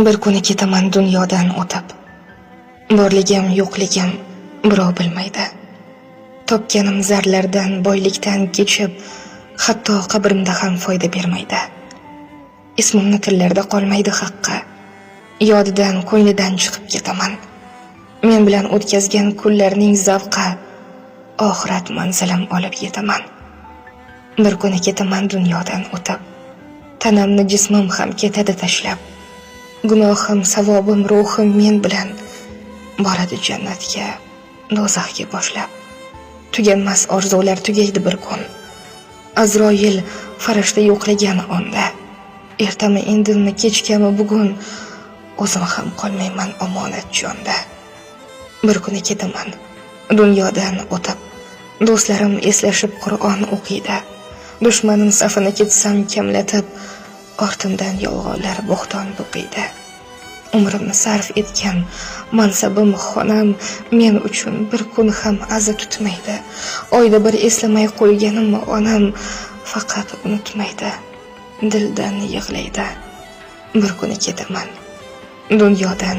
Bir kuni ketaman dunyodan o'tib. Borligim, yo'qligim birov bilmaydi. Topganim zarlardan, boylikdan kechib, hatto qabrimda ham foyda bermaydi. Ismimni tillarda qolmaydi haqqi. Yodidan, ko'nglidan chiqib ketaman. Men bilan o'tkazgan kunlarning zavqi, oxirat manzilim olib yetaman. Bir kuni ketaman dunyodan o'tib. Tanamni jismim ham ketadi tashlab. Gunohim, savobim, ruhim men bilan boradi jannatga, do'zaxga boshlab. Tuganmas orzular tugaydi bir kun. Azroil farishta yo'qlagan onda. Ertami, indinmi, kechgami bugun o'zim ham qolmayman omonat jonda. Bir kuni ketaman dunyodan o'tib. Do'stlarim eslashib Qur'on o'qiydi. Dushmanim safini ketsam kamlatib, ortimdan yolg'onlar bo'xton to'qiydi. Umrimni sarf etgan mansabim, xonam men uchun bir kun ham aza tutmaydi. Oyda bir eslamay qo'yganim onam faqat unutmaydi, dildan yig'laydi. Bir kuni ketaman dunyodan